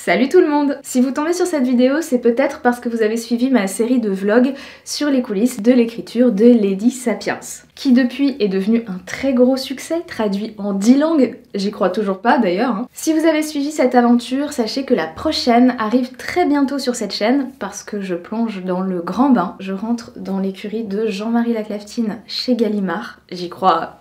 Salut tout le monde! Si vous tombez sur cette vidéo, c'est peut-être parce que vous avez suivi ma série de vlogs sur les coulisses de l'écriture de Lady Sapiens, qui depuis est devenu un très gros succès, traduit en 10 langues, j'y crois toujours pas d'ailleurs. Si vous avez suivi cette aventure, sachez que la prochaine arrive très bientôt sur cette chaîne, parce que je plonge dans le grand bain, je rentre dans l'écurie de Jean-Marie Laclaftine chez Gallimard, j'y crois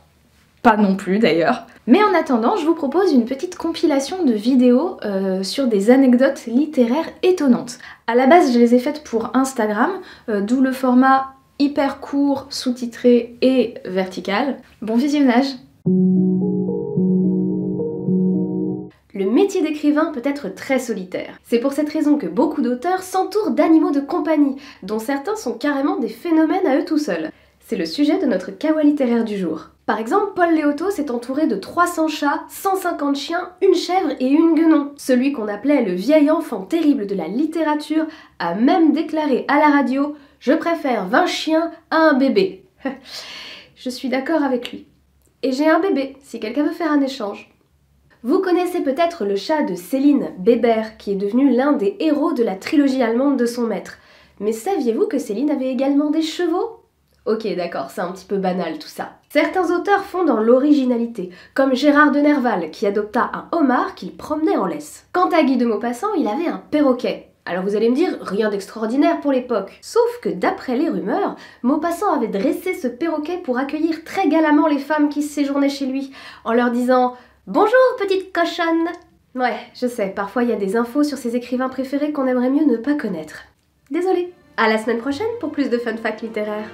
pas non plus d'ailleurs. Mais en attendant, je vous propose une petite compilation de vidéos sur des anecdotes littéraires étonnantes. À la base, je les ai faites pour Instagram, d'où le format hyper court, sous-titré et vertical. Bon visionnage! Le métier d'écrivain peut être très solitaire. C'est pour cette raison que beaucoup d'auteurs s'entourent d'animaux de compagnie, dont certains sont carrément des phénomènes à eux tout seuls. C'est le sujet de notre kawa littéraire du jour. Par exemple, Paul Léoto s'est entouré de 300 chats, 150 chiens, une chèvre et une guenon. Celui qu'on appelait le vieil enfant terrible de la littérature a même déclaré à la radio « Je préfère 20 chiens à un bébé ». Je suis d'accord avec lui. Et j'ai un bébé, si quelqu'un veut faire un échange. Vous connaissez peut-être le chat de Céline, Bébert, qui est devenu l'un des héros de la trilogie allemande de son maître. Mais saviez-vous que Céline avait également des chevaux ? Ok, d'accord, c'est un petit peu banal tout ça. Certains auteurs font dans l'originalité, comme Gérard de Nerval qui adopta un homard qu'il promenait en laisse. Quant à Guy de Maupassant, il avait un perroquet. Alors vous allez me dire, rien d'extraordinaire pour l'époque. Sauf que d'après les rumeurs, Maupassant avait dressé ce perroquet pour accueillir très galamment les femmes qui séjournaient chez lui, en leur disant « Bonjour petite cochonne !» Ouais, je sais, parfois il y a des infos sur ses écrivains préférés qu'on aimerait mieux ne pas connaître. Désolée. À la semaine prochaine pour plus de fun facts littéraires.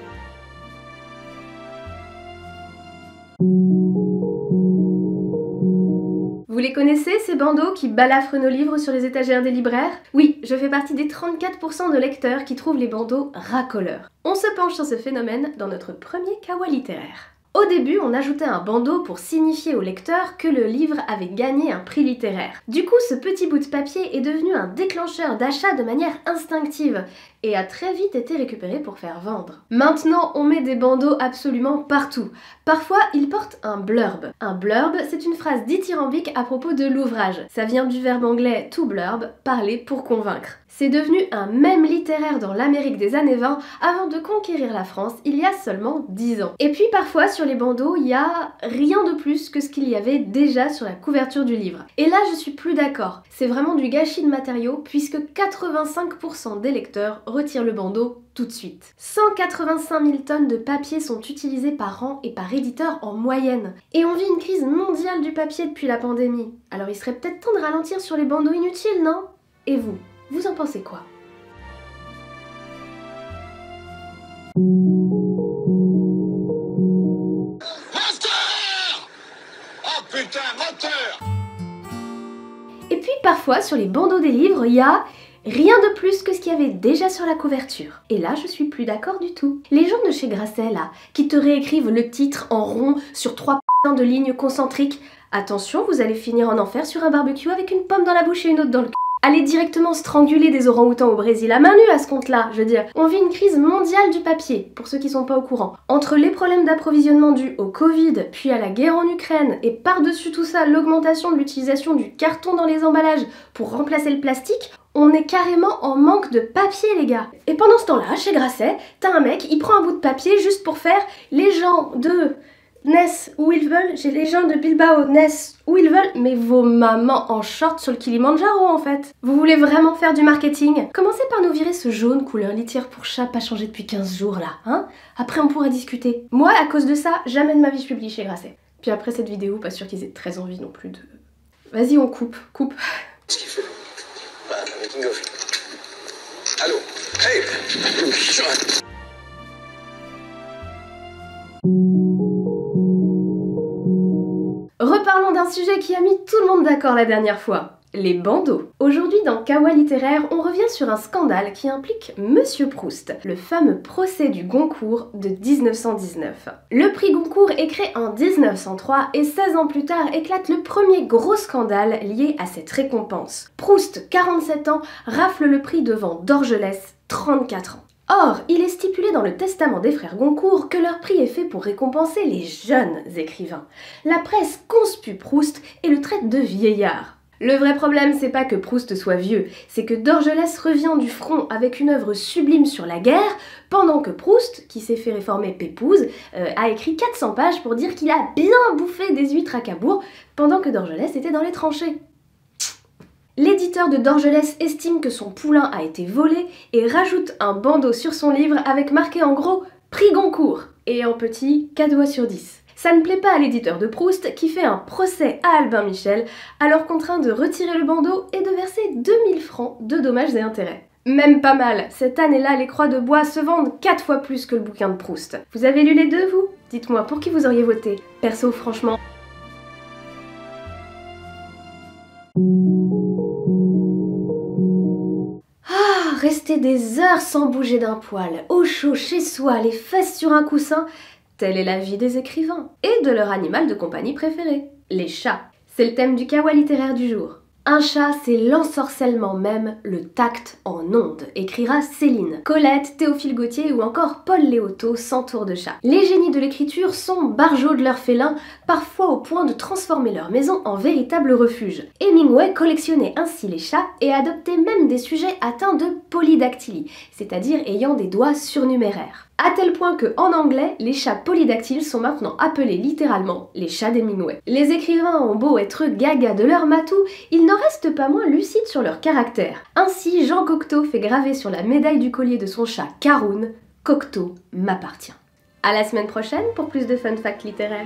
Vous les connaissez, ces bandeaux qui balafrent nos livres sur les étagères des libraires? Oui, je fais partie des 34% de lecteurs qui trouvent les bandeaux racoleurs. On se penche sur ce phénomène dans notre premier kawa littéraire. Au début, on ajoutait un bandeau pour signifier au lecteur que le livre avait gagné un prix littéraire. Du coup, ce petit bout de papier est devenu un déclencheur d'achat de manière instinctive et a très vite été récupéré pour faire vendre. Maintenant, on met des bandeaux absolument partout. Parfois, ils portent un blurb. Un blurb, c'est une phrase dithyrambique à propos de l'ouvrage. Ça vient du verbe anglais to blurb, parler pour convaincre. C'est devenu un mème littéraire dans l'Amérique des années 20 avant de conquérir la France il y a seulement 10 ans. Et puis parfois sur les bandeaux, il y a rien de plus que ce qu'il y avait déjà sur la couverture du livre. Et là, je suis plus d'accord. C'est vraiment du gâchis de matériaux puisque 85% des lecteurs retirent le bandeau tout de suite. 185 000 tonnes de papier sont utilisées par an et par éditeur en moyenne. Et on vit une crise mondiale du papier depuis la pandémie. Alors il serait peut-être temps de ralentir sur les bandeaux inutiles, non? Et vous en pensez quoi? Menteur! Oh putain, menteur! Et puis parfois sur les bandeaux des livres, il y a rien de plus que ce qu'il y avait déjà sur la couverture. Et là, je suis plus d'accord du tout. Les gens de chez Grasset, là, qui te réécrivent le titre en rond sur 3 putains de lignes concentriques, attention, vous allez finir en enfer sur un barbecue avec une pomme dans la bouche et une autre dans le cul. Allez directement stranguler des orang-outans au Brésil à main nue à ce compte-là, je veux dire. On vit une crise mondiale du papier, pour ceux qui sont pas au courant. Entre les problèmes d'approvisionnement dus au Covid, puis à la guerre en Ukraine, et par-dessus tout ça, l'augmentation de l'utilisation du carton dans les emballages pour remplacer le plastique, on est carrément en manque de papier, les gars. Et pendant ce temps-là, chez Grasset, t'as un mec, il prend un bout de papier juste pour faire les gens de naissent où ils veulent, j'ai les gens de Bilbao naissent où ils veulent, mais vos mamans en short sur le Kilimandjaro en fait. Vous voulez vraiment faire du marketing? Commencez par nous virer ce jaune couleur litière pour chat pas changé depuis 15 jours là, hein? Après on pourra discuter. Moi, à cause de ça, jamais de ma vie je publie chez Grasset. Puis après cette vidéo, pas sûr qu'ils aient très envie non plus de... Vas-y, on coupe. Qu'est-ce qu'il fait? Bah, making of. Allô? Hey! Reparlons d'un sujet qui a mis tout le monde d'accord la dernière fois, les bandeaux. Aujourd'hui dans Kawa littéraire, on revient sur un scandale qui implique Monsieur Proust, le fameux procès du Goncourt de 1919. Le prix Goncourt est créé en 1903 et 16 ans plus tard éclate le premier gros scandale lié à cette récompense. Proust, 47 ans, rafle le prix devant Dorgelès, 34 ans. Or, il est stipulé dans le testament des frères Goncourt que leur prix est fait pour récompenser les jeunes écrivains. La presse conspue Proust et le traite de vieillard. Le vrai problème, c'est pas que Proust soit vieux, c'est que Dorgelès revient du front avec une œuvre sublime sur la guerre, pendant que Proust, qui s'est fait réformer Pépouze, a écrit 400 pages pour dire qu'il a bien bouffé des huîtres à Cabourg, pendant que Dorgelès était dans les tranchées. L'éditeur de Dorgelès estime que son poulain a été volé et rajoute un bandeau sur son livre avec marqué en gros « Prix Goncourt » et en petit 4 doigts sur 10. Ça ne plaît pas à l'éditeur de Proust qui fait un procès à Albin Michel, alors contraint de retirer le bandeau et de verser 2000 francs de dommages et intérêts. Même pas mal, cette année-là, les croix de bois se vendent 4 fois plus que le bouquin de Proust. Vous avez lu les deux, vous? Dites-moi, pour qui vous auriez voté? Perso, franchement... Rester des heures sans bouger d'un poil, au chaud chez soi, les fesses sur un coussin, telle est la vie des écrivains et de leur animal de compagnie préféré, les chats. C'est le thème du kawa littéraire du jour. Un chat, c'est l'ensorcellement même, le tact en ondes, écrira Céline. Colette, Théophile Gautier ou encore Paul Léoto s'entourent de chats. Les génies de l'écriture sont barjots de leurs félins, parfois au point de transformer leur maison en véritable refuge. Hemingway collectionnait ainsi les chats et adoptait même des sujets atteints de polydactylie, c'est-à-dire ayant des doigts surnuméraires. À tel point que, en anglais, les chats polydactyles sont maintenant appelés littéralement les chats d'Hemingway. Les écrivains ont beau être gaga de leur matou, ils n'en restent pas moins lucides sur leur caractère. Ainsi, Jean Cocteau fait graver sur la médaille du collier de son chat Caroune « Cocteau m'appartient ». À la semaine prochaine pour plus de fun facts littéraires.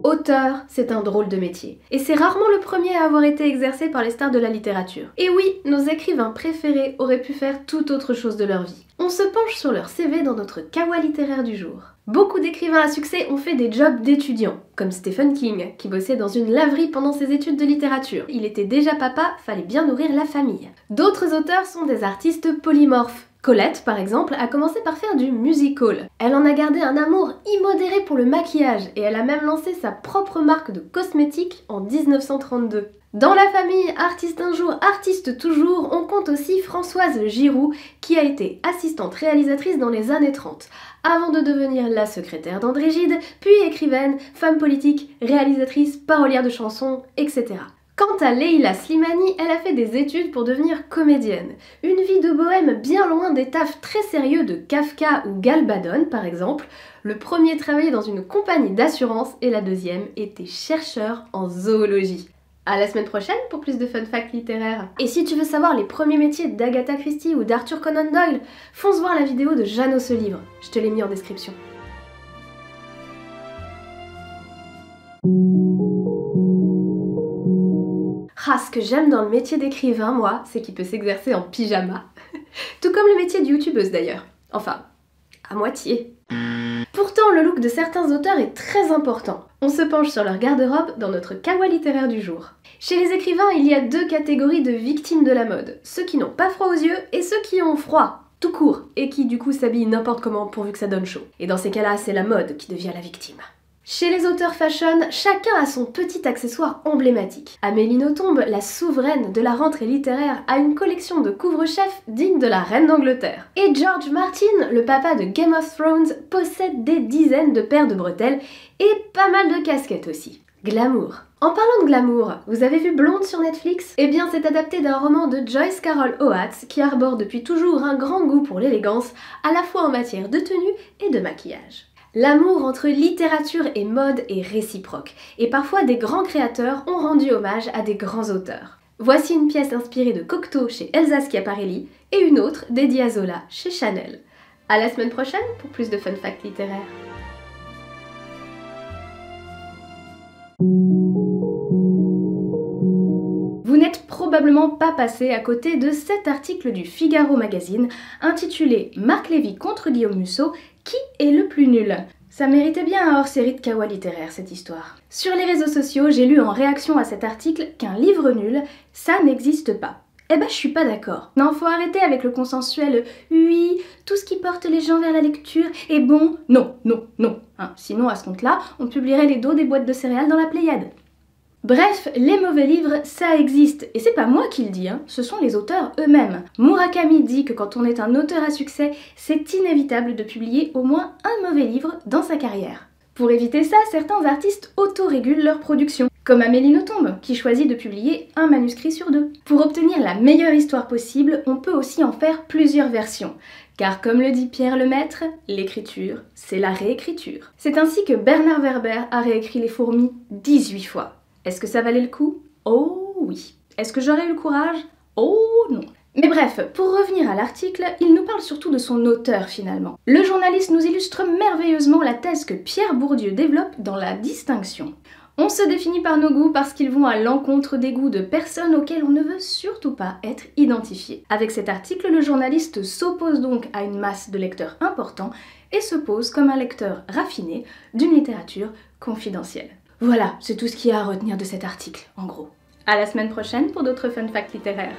Auteur, c'est un drôle de métier. Et c'est rarement le premier à avoir été exercé par les stars de la littérature. Et oui, nos écrivains préférés auraient pu faire tout autre chose de leur vie. On se penche sur leur CV dans notre kawa littéraire du jour. Beaucoup d'écrivains à succès ont fait des jobs d'étudiants, comme Stephen King, qui bossait dans une laverie pendant ses études de littérature. Il était déjà papa, fallait bien nourrir la famille. D'autres auteurs sont des artistes polymorphes. Colette, par exemple, a commencé par faire du music-hall. Elle en a gardé un amour immodéré pour le maquillage et elle a même lancé sa propre marque de cosmétiques en 1932. Dans la famille Artiste un jour, artiste toujours, on compte aussi Françoise Giroud, qui a été assistante réalisatrice dans les années 30, avant de devenir la secrétaire d'André Gide, puis écrivaine, femme politique, réalisatrice, parolière de chansons, etc. Quant à Leila Slimani, elle a fait des études pour devenir comédienne. Une vie de bohème bien loin des tafs très sérieux de Kafka ou Galbadon par exemple. Le premier travaillait dans une compagnie d'assurance et la deuxième était chercheur en zoologie. À la semaine prochaine pour plus de fun facts littéraires. Et si tu veux savoir les premiers métiers d'Agatha Christie ou d'Arthur Conan Doyle, fonce voir la vidéo de Jeannot ce livre, je te l'ai mis en description. Ah, ce que j'aime dans le métier d'écrivain, moi, c'est qu'il peut s'exercer en pyjama. Tout comme le métier de youtubeuse d'ailleurs. Enfin, à moitié. Pourtant, le look de certains auteurs est très important. On se penche sur leur garde-robe dans notre kawa littéraire du jour. Chez les écrivains, il y a deux catégories de victimes de la mode. Ceux qui n'ont pas froid aux yeux et ceux qui ont froid, tout court, et qui du coup s'habillent n'importe comment pourvu que ça donne chaud. Et dans ces cas-là, c'est la mode qui devient la victime. Chez les auteurs fashion, chacun a son petit accessoire emblématique. Amélie Nothomb, la souveraine de la rentrée littéraire, a une collection de couvre-chefs digne de la reine d'Angleterre. Et George Martin, le papa de Game of Thrones, possède des dizaines de paires de bretelles et pas mal de casquettes aussi. Glamour. En parlant de glamour, vous avez vu Blonde sur Netflix? Eh bien, c'est adapté d'un roman de Joyce Carol Oates qui arbore depuis toujours un grand goût pour l'élégance, à la fois en matière de tenue et de maquillage. L'amour entre littérature et mode est réciproque, et parfois des grands créateurs ont rendu hommage à des grands auteurs. Voici une pièce inspirée de Cocteau chez Elsa Schiaparelli et une autre dédiée à Zola chez Chanel. À la semaine prochaine pour plus de fun facts littéraires. Vous n'êtes probablement pas passé à côté de cet article du Figaro Magazine intitulé « Marc Lévy contre Guillaume Musso, qui est le plus nul ?» Ça méritait bien un hors-série de kawa littéraire cette histoire. Sur les réseaux sociaux, j'ai lu en réaction à cet article qu'un livre nul, ça n'existe pas. Eh ben je suis pas d'accord. Non, faut arrêter avec le consensuel « oui, tout ce qui porte les gens vers la lecture est bon ». Non, non, non. Hein, sinon à ce compte-là, on publierait les dos des boîtes de céréales dans la Pléiade. Bref, les mauvais livres, ça existe, et c'est pas moi qui le dis, hein, ce sont les auteurs eux-mêmes. Murakami dit que quand on est un auteur à succès, c'est inévitable de publier au moins un mauvais livre dans sa carrière. Pour éviter ça, certains artistes autorégulent leur production, comme Amélie Nothomb, qui choisit de publier un manuscrit sur 2. Pour obtenir la meilleure histoire possible, on peut aussi en faire plusieurs versions. Car comme le dit Pierre Lemaître, l'écriture, c'est la réécriture. C'est ainsi que Bernard Werber a réécrit Les Fourmis 18 fois. Est-ce que ça valait le coup? Oh oui. Est-ce que j'aurais eu le courage? Oh non. Mais bref, pour revenir à l'article, il nous parle surtout de son auteur finalement. Le journaliste nous illustre merveilleusement la thèse que Pierre Bourdieu développe dans La Distinction. On se définit par nos goûts parce qu'ils vont à l'encontre des goûts de personnes auxquelles on ne veut surtout pas être identifié. Avec cet article, le journaliste s'oppose donc à une masse de lecteurs importants et se pose comme un lecteur raffiné d'une littérature confidentielle. Voilà, c'est tout ce qu'il y a à retenir de cet article, en gros. À la semaine prochaine pour d'autres fun facts littéraires.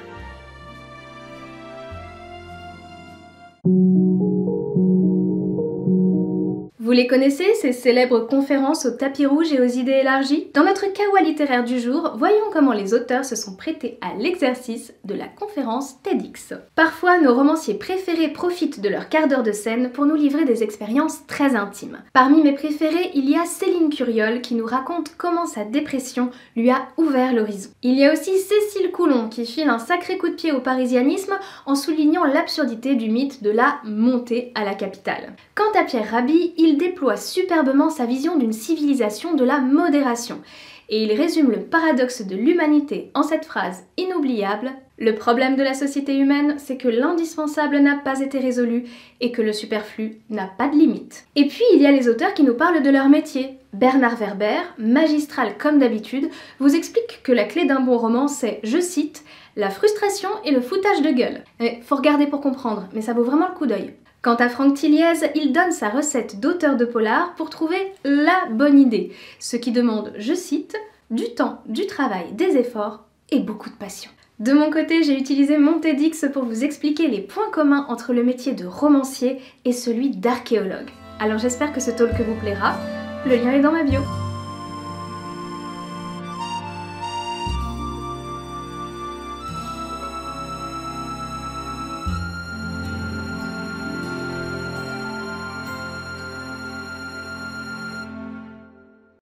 Vous les connaissez, ces célèbres conférences au tapis rouge et aux idées élargies? Dans notre kawa littéraire du jour, voyons comment les auteurs se sont prêtés à l'exercice de la conférence TEDx. Parfois, nos romanciers préférés profitent de leur quart d'heure de scène pour nous livrer des expériences très intimes. Parmi mes préférés, il y a Céline Curiol qui nous raconte comment sa dépression lui a ouvert l'horizon. Il y a aussi Cécile Coulon qui file un sacré coup de pied au parisianisme en soulignant l'absurdité du mythe de la montée à la capitale. Quant à Pierre Rabhi, il déploie superbement sa vision d'une civilisation de la modération. Et il résume le paradoxe de l'humanité en cette phrase inoubliable: le problème de la société humaine, c'est que l'indispensable n'a pas été résolu et que le superflu n'a pas de limite. Et puis il y a les auteurs qui nous parlent de leur métier. Bernard Werber, magistral comme d'habitude, vous explique que la clé d'un bon roman, c'est, je cite, la frustration et le foutage de gueule. Faut regarder pour comprendre, mais ça vaut vraiment le coup d'œil. Quant à Franck Tilliez, il donne sa recette d'auteur de polar pour trouver la bonne idée, ce qui demande, je cite, du temps, du travail, des efforts et beaucoup de passion. De mon côté, j'ai utilisé mon TEDx pour vous expliquer les points communs entre le métier de romancier et celui d'archéologue. Alors j'espère que ce talk vous plaira, le lien est dans ma bio.